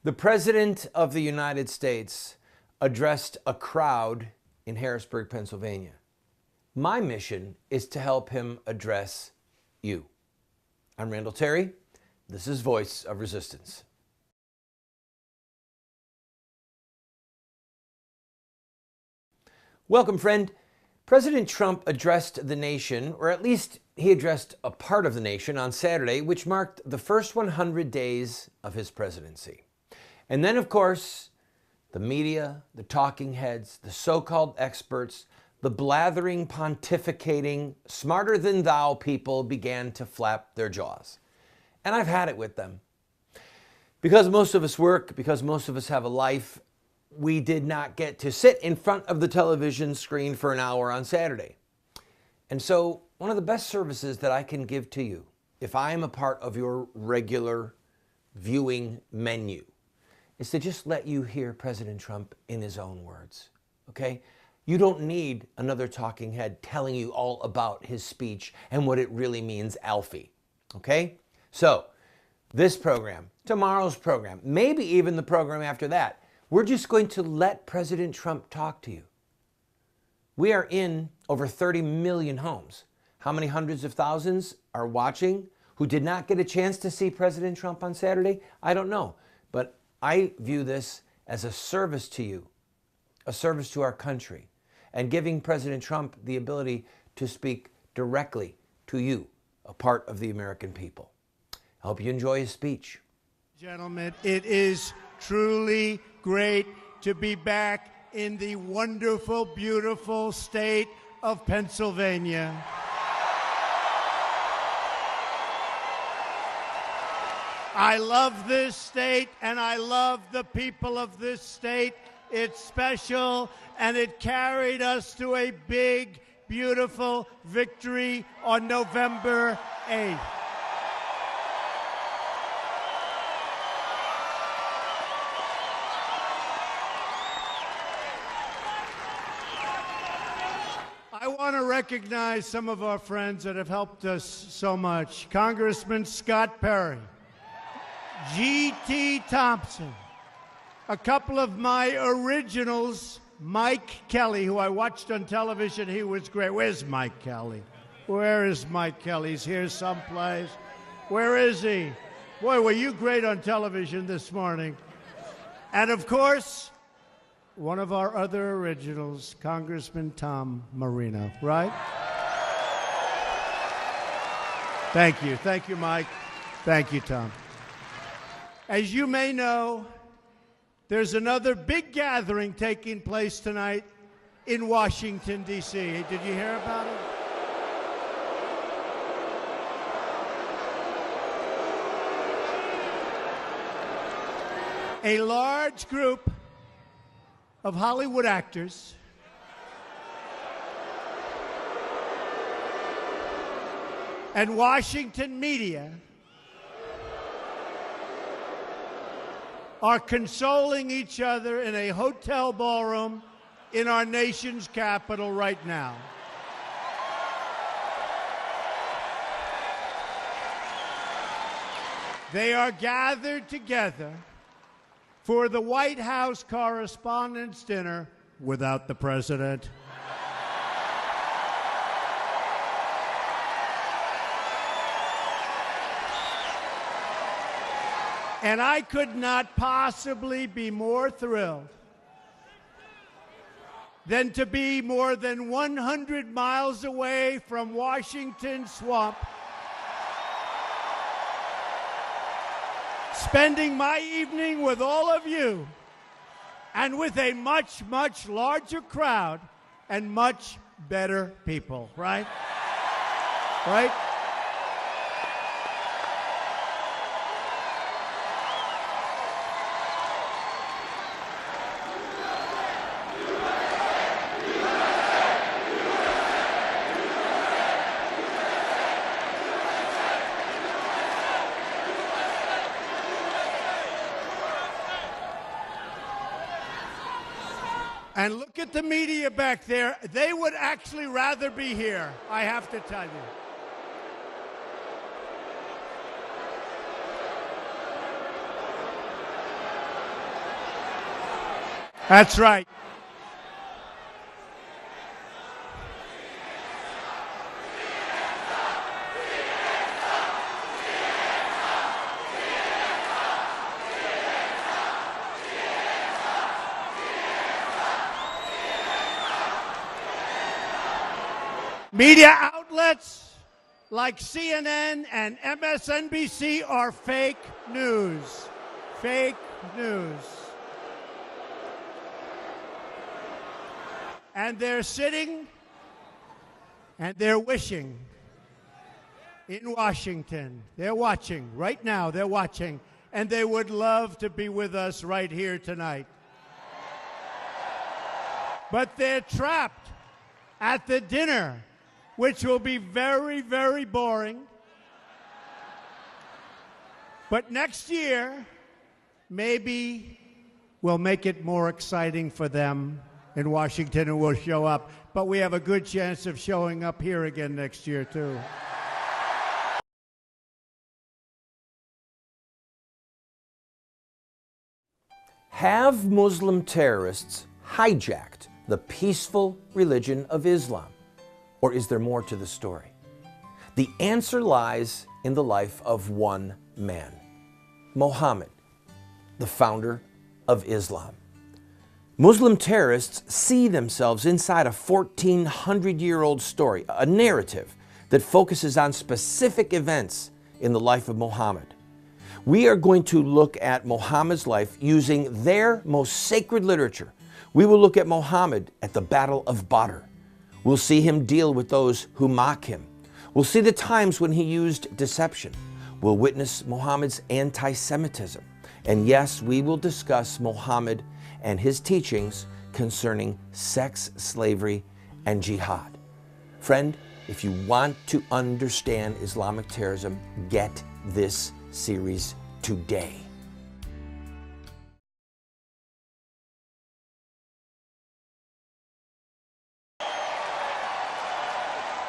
The President of the United States addressed a crowd in Harrisburg, Pennsylvania. My mission is to help him address you. I'm Randall Terry. This is Voice of Resistance. Welcome, friend. President Trump addressed the nation, or at least he addressed a part of the nation on Saturday, which marked the first 100 days of his presidency. And then, of course, the media, the talking heads, the so-called experts, the blathering, pontificating, smarter-than-thou people began to flap their jaws. And I've had it with them. Because most of us work, because most of us have a life, we did not get to sit in front of the television screen for an hour on Saturday. And so one of the best services that I can give to you, if I am a part of your regular viewing menu, is to just let you hear President Trump in his own words, okay? You don't need another talking head telling you all about his speech and what it really means, Alfie, okay? So this program, tomorrow's program, maybe even the program after that, we're just going to let President Trump talk to you. We are in over 30 million homes. How many hundreds of thousands are watching who did not get a chance to see President Trump on Saturday? I don't know, but I view this as a service to you, a service to our country, and giving President Trump the ability to speak directly to you, a part of the American people. I hope you enjoy his speech. Gentlemen, it is truly great to be back in the wonderful, beautiful state of Pennsylvania. I love this state, and I love the people of this state. It's special, and it carried us to a big, beautiful victory on November 8th. I want to recognize some of our friends that have helped us so much. Congressman Scott Perry, G.T. Thompson, a couple of my originals, Mike Kelly, who I watched on television. He was great. Where's Mike Kelly? Where is Mike Kelly? He's here someplace. Where is he? Boy, were you great on television this morning. And, of course, one of our other originals, Congressman Tom Marino, right? Thank you. Thank you, Mike. Thank you, Tom. As you may know, there's another big gathering taking place tonight in Washington, D.C. Did you hear about it? A large group of Hollywood actors and Washington media are consoling each other in a hotel ballroom in our nation's capital right now. They are gathered together for the White House Correspondents' Dinner without the president. And I could not possibly be more thrilled than to be more than 100 miles away from Washington Swamp, spending my evening with all of you and with a much, much larger crowd and much better people, right? Right? And look at the media back there. They would actually rather be here, I have to tell you. That's right. Media outlets like CNN and MSNBC are fake news. Fake news. And they're sitting and they're wishing in Washington. They're watching right now. They're watching. And they would love to be with us right here tonight. But they're trapped at the dinner, which will be very, very boring. But next year, maybe we'll make it more exciting for them in Washington and we'll show up. But we have a good chance of showing up here again next year, too. Have Muslim terrorists hijacked the peaceful religion of Islam? Or is there more to the story? The answer lies in the life of one man, Muhammad, the founder of Islam. Muslim terrorists see themselves inside a 1,400-year-old story, a narrative that focuses on specific events in the life of Muhammad. We are going to look at Muhammad's life using their most sacred literature. We will look at Muhammad at the Battle of Badr. We'll see him deal with those who mock him. We'll see the times when he used deception. We'll witness Muhammad's anti-Semitism. And yes, we will discuss Muhammad and his teachings concerning sex, slavery, and jihad. Friend, if you want to understand Islamic terrorism, get this series today.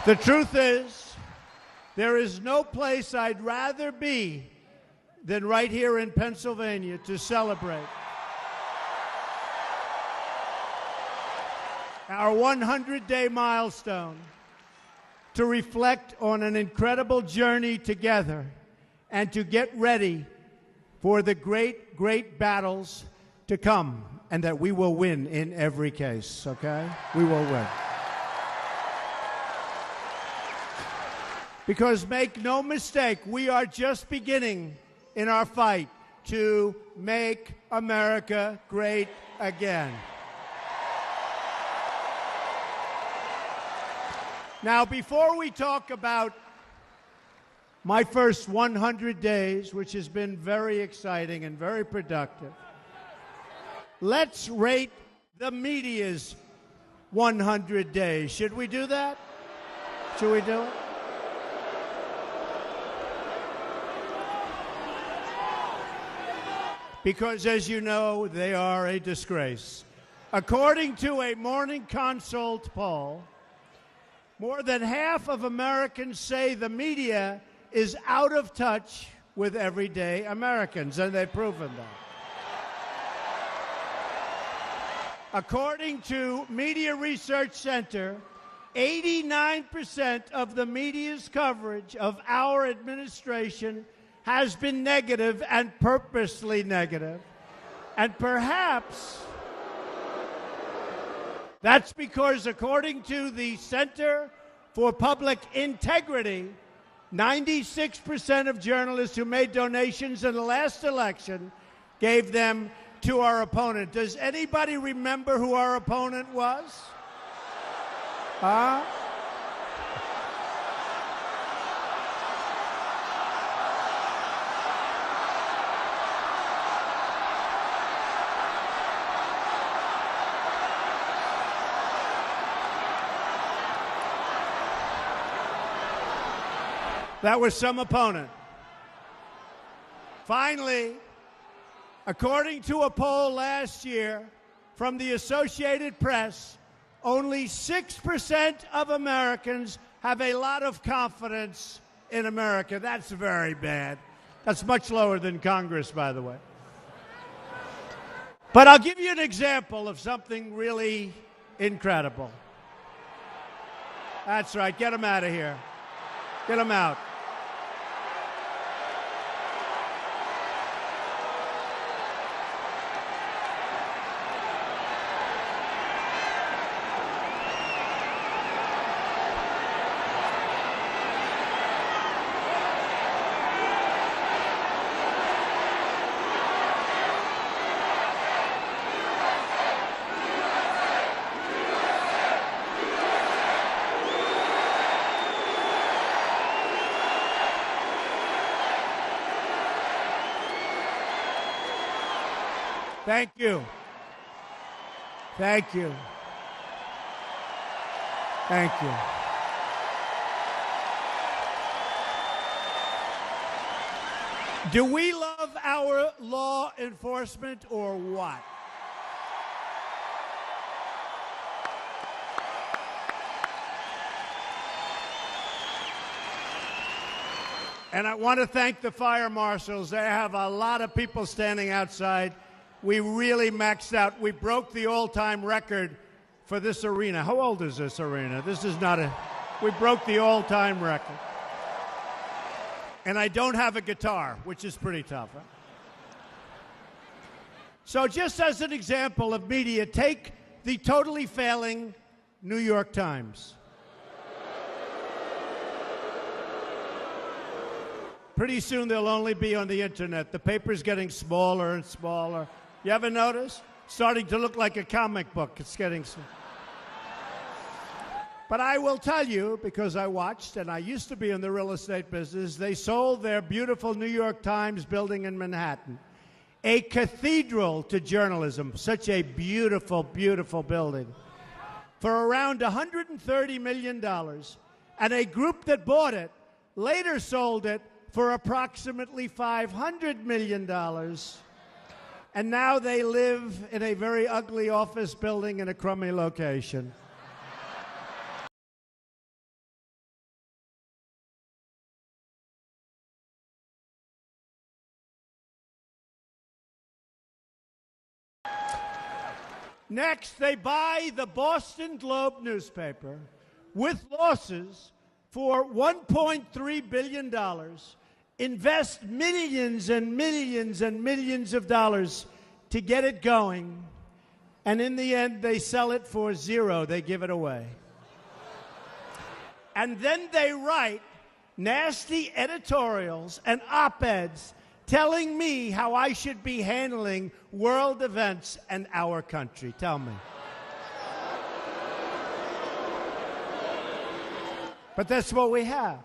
The truth is, there is no place I'd rather be than right here in Pennsylvania to celebrate our 100-day milestone, to reflect on an incredible journey together and to get ready for the great, great battles to come, and that we will win in every case, okay? We will win. Because make no mistake, we are just beginning in our fight to make America great again. Now, before we talk about my first 100 days, which has been very exciting and very productive, let's rate the media's 100 days. Should we do that? Should we do it? Because, as you know, they are a disgrace. According to a Morning Consult poll, more than half of Americans say the media is out of touch with everyday Americans, and they've proven that. According to Media Research Center, 89% of the media's coverage of our administration has been negative and purposely negative. And perhaps that's because, according to the Center for Public Integrity, 96% of journalists who made donations in the last election gave them to our opponent. Does anybody remember who our opponent was? Huh? That was some opponent. Finally, according to a poll last year from the Associated Press, only 6% of Americans have a lot of confidence in America. That's very bad. That's much lower than Congress, by the way. But I'll give you an example of something really incredible. That's right. Get him out of here. Get him out. Thank you. Thank you. Thank you. Do we love our law enforcement or what? And I want to thank the fire marshals. They have a lot of people standing outside. We really maxed out. We broke the all-time record for this arena. How old is this arena? This is not a... We broke the all-time record. And I don't have a guitar, which is pretty tough. Huh? So just as an example of media, take the totally failing New York Times. Pretty soon they'll only be on the internet. The paper's getting smaller and smaller. You ever notice? Starting to look like a comic book. It's getting small. But I will tell you, because I watched, and I used to be in the real estate business, they sold their beautiful New York Times building in Manhattan, a cathedral to journalism, such a beautiful, beautiful building, for around $130 million. And a group that bought it later sold it for approximately $500 million. And now they live in a very ugly office building in a crummy location. Next, they buy the Boston Globe newspaper with losses for $1.3 billion, invest millions and millions and millions of dollars to get it going, and in the end, they sell it for zero. They give it away. And then they write nasty editorials and op-eds telling me how I should be handling world events and our country. Tell me. But that's what we have.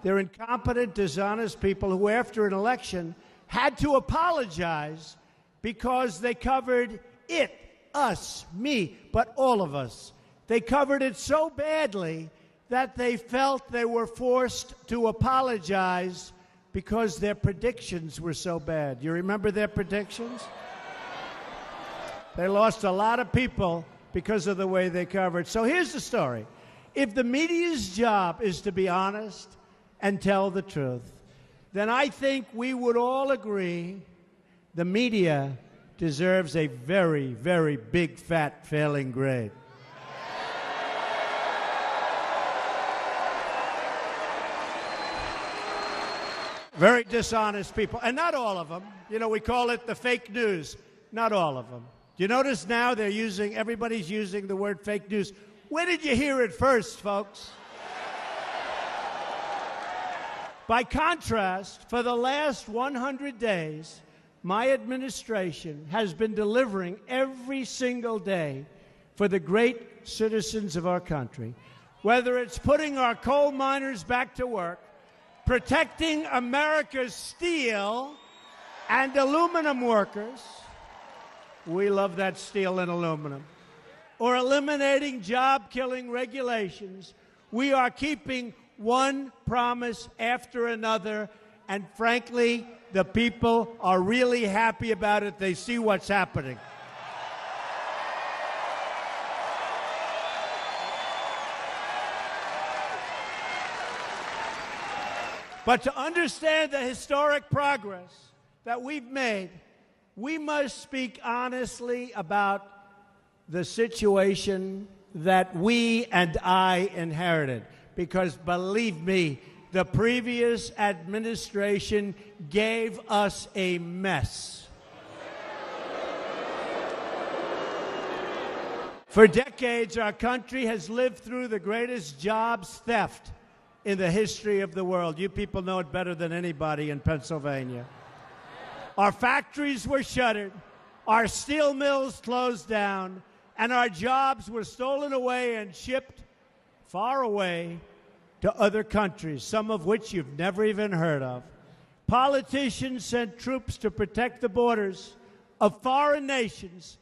They're incompetent, dishonest people who, after an election, had to apologize because they covered it, us, me, but all of us. They covered it so badly that they felt they were forced to apologize because their predictions were so bad. You remember their predictions? They lost a lot of people because of the way they covered. So here's the story. If the media's job is to be honest and tell the truth, then I think we would all agree the media deserves a very, very big, fat failing grade. Very dishonest people, and not all of them. You know, we call it the fake news. Not all of them. Do you notice now everybody's using the word fake news? Where did you hear it first, folks? By contrast, for the last 100 days, my administration has been delivering every single day for the great citizens of our country. Whether it's putting our coal miners back to work, protecting America's steel and aluminum workers, we love that steel and aluminum, or eliminating job-killing regulations, we are keeping one promise after another, and frankly, the people are really happy about it. They see what's happening. But to understand the historic progress that we've made, we must speak honestly about the situation that we and I inherited. Because believe me, the previous administration gave us a mess. For decades, our country has lived through the greatest jobs theft in the history of the world. You people know it better than anybody in Pennsylvania. Our factories were shuttered, our steel mills closed down, and our jobs were stolen away and shipped far away to other countries, some of which you've never even heard of. Politicians sent troops to protect the borders of foreign nations,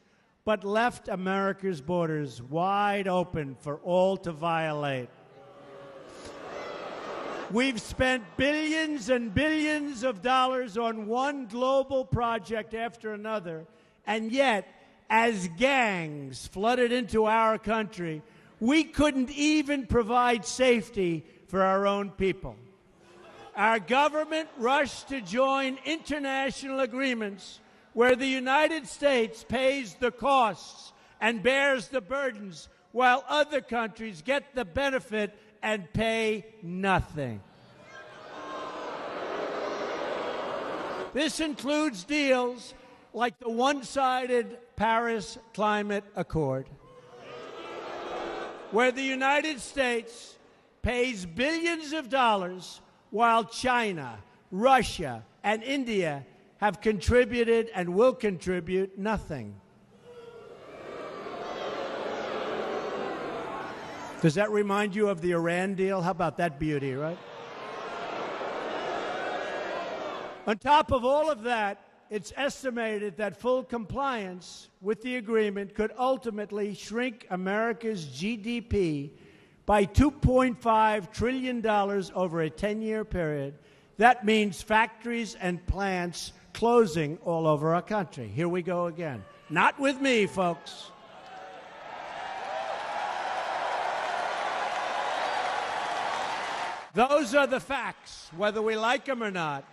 but left America's borders wide open for all to violate. We've spent billions and billions of dollars on one global project after another, and yet, as gangs flooded into our country, we couldn't even provide safety for our own people. Our government rushed to join international agreements where the United States pays the costs and bears the burdens, while other countries get the benefit and pay nothing. This includes deals like the one-sided Paris Climate Accord, where the United States pays billions of dollars while China, Russia, and India have contributed and will contribute nothing. Does that remind you of the Iran deal? How about that beauty, right? On top of all of that, it's estimated that full compliance with the agreement could ultimately shrink America's GDP by $2.5 trillion over a 10-year period. That means factories and plants closing all over our country. Here we go again. Not with me, folks. Those are the facts, whether we like them or not.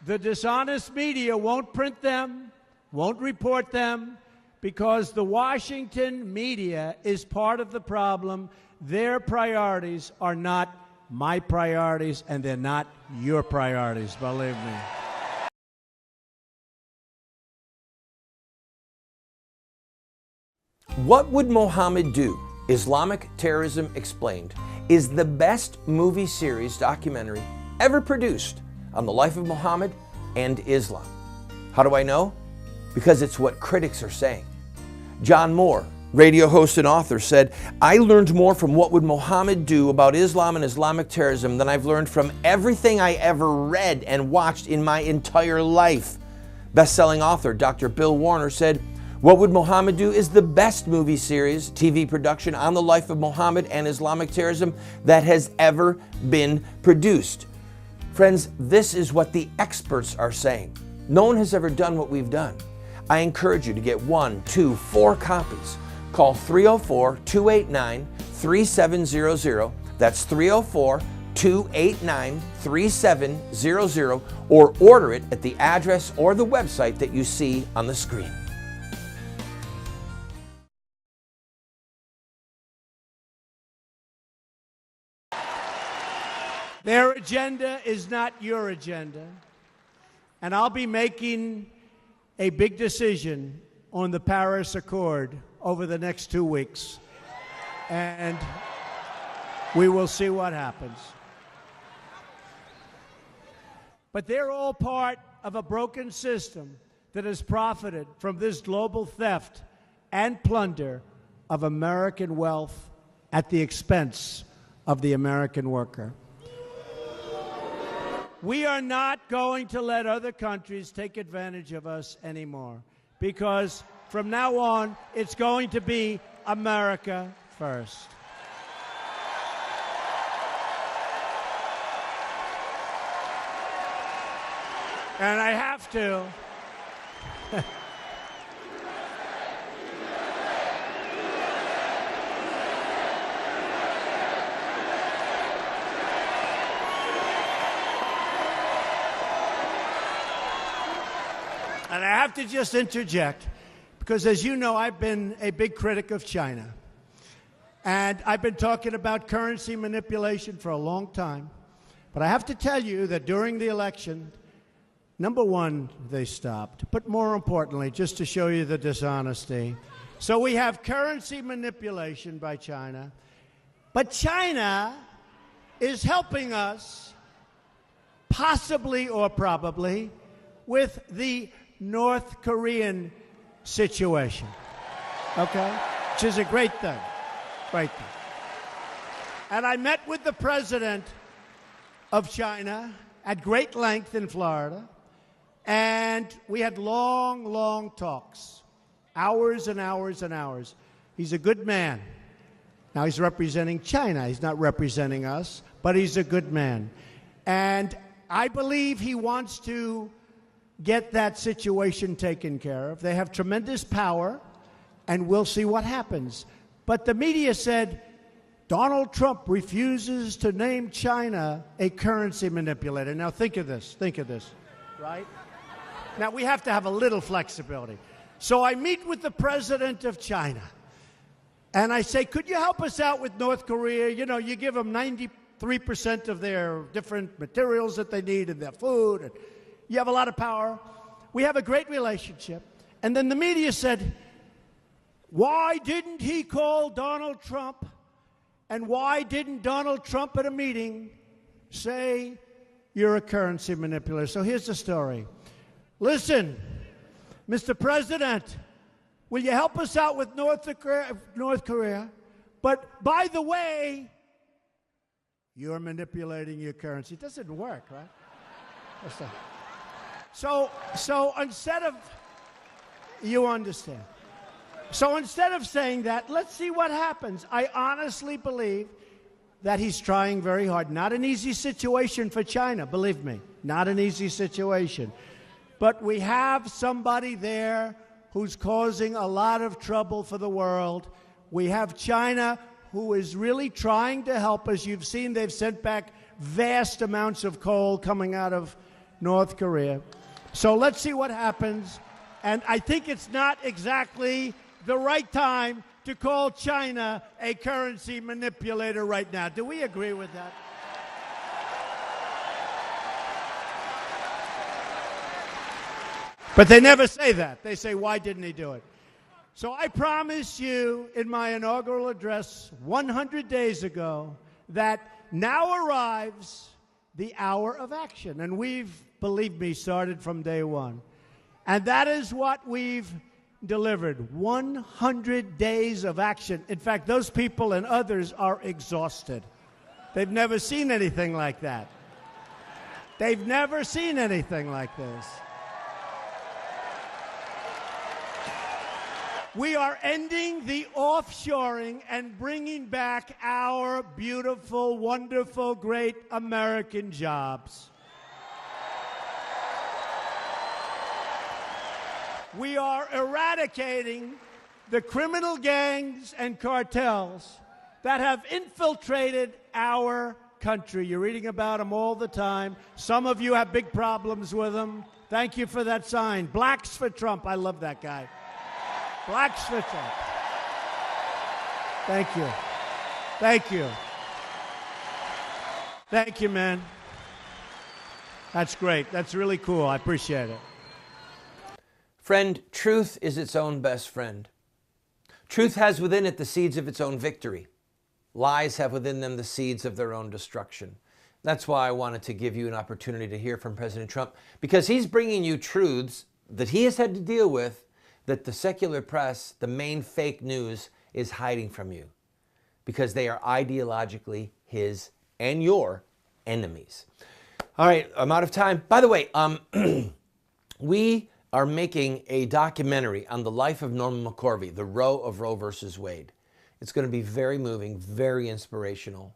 The dishonest media won't print them, won't report them, because the Washington media is part of the problem. Their priorities are not my priorities, and they're not your priorities, believe me. What Would Mohammed Do? Islamic Terrorism Explained is the best movie series documentary ever produced on the life of Muhammad and Islam. How do I know? Because it's what critics are saying. John Moore, radio host and author, said, "I learned more from What Would Mohammed Do about Islam and Islamic terrorism than I've learned from everything I ever read and watched in my entire life." Best-selling author Dr. Bill Warner said, "What Would Mohammed Do is the best movie series, TV production on the life of Muhammad and Islamic terrorism that has ever been produced." Friends, this is what the experts are saying. No one has ever done what we've done. I encourage you to get 1, 2, 4 copies. Call 304-289-3700. That's 304-289-3700, or order it at the address or the website that you see on the screen. Their agenda is not your agenda. And I'll be making a big decision on the Paris Accord over the next 2 weeks. And we will see what happens. But they're all part of a broken system that has profited from this global theft and plunder of American wealth at the expense of the American worker. We are not going to let other countries take advantage of us anymore, because from now on, it's going to be America first. And I have to. And I have to just interject, because as you know, I've been a big critic of China. And I've been talking about currency manipulation for a long time. But I have to tell you that during the election, number one, they stopped. But more importantly, just to show you the dishonesty. So we have currency manipulation by China. But China is helping us, possibly or probably, with the North Korean situation. Okay? Which is a great thing. Great thing. And I met with the president of China at great length in Florida, and we had long, long talks. Hours and hours and hours. He's a good man. Now he's representing China. He's not representing us, but he's a good man. And I believe he wants to get that situation taken care of. They have tremendous power, and we'll see what happens. But the media said Donald Trump refuses to name China a currency manipulator. Now think of this, right? Now we have to have a little flexibility. So I meet with the president of China, and I say, could you help us out with North Korea? You know, you give them 93% of their different materials that they need and their food, and you have a lot of power. We have a great relationship. And then the media said, why didn't he call Donald Trump? And why didn't Donald Trump at a meeting say you're a currency manipulator? So here's the story. Listen, Mr. President, will you help us out with North Korea? But by the way, you're manipulating your currency. It doesn't work, right? So instead of, you understand. So instead of saying that, let's see what happens. I honestly believe that he's trying very hard. Not an easy situation for China, believe me. Not an easy situation. But we have somebody there who's causing a lot of trouble for the world. We have China who is really trying to help us. You've seen they've sent back vast amounts of coal coming out of North Korea. So let's see what happens. And I think it's not exactly the right time to call China a currency manipulator right now. Do we agree with that? But they never say that. They say, why didn't he do it? So I promised you in my inaugural address 100 days ago that now arrives the hour of action. And we've, believe me, started from day one. And that is what we've delivered. 100 days of action. In fact, those people and others are exhausted. They've never seen anything like that. They've never seen anything like this. We are ending the offshoring and bringing back our beautiful, wonderful, great American jobs. We are eradicating the criminal gangs and cartels that have infiltrated our country. You're reading about them all the time. Some of you have big problems with them. Thank you for that sign. Blacks for Trump. I love that guy. Blacks for Trump. Thank you. Thank you. Thank you, man. That's great. That's really cool. I appreciate it. Friend, truth is its own best friend. Truth has within it the seeds of its own victory. Lies have within them the seeds of their own destruction. That's why I wanted to give you an opportunity to hear from President Trump, because he's bringing you truths that he has had to deal with that the secular press, the main fake news, is hiding from you, because they are ideologically his and your enemies. All right, I'm out of time. By the way, we are making a documentary on the life of Norman McCorvey, the Roe of Roe versus Wade. It's going to be very moving, very inspirational.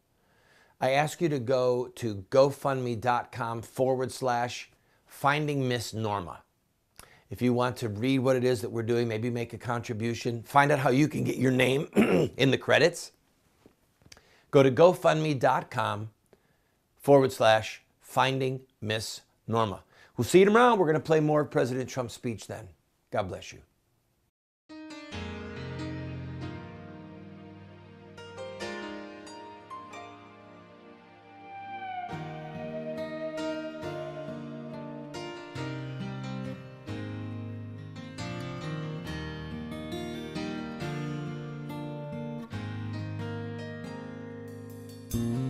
I ask you to go to gofundme.com/Finding Miss Norma. If you want to read what it is that we're doing, maybe make a contribution, find out how you can get your name in the credits, go to gofundme.com/Finding Miss Norma. We'll see you tomorrow. We're going to play more of President Trump's speech then. God bless you. Mm-hmm.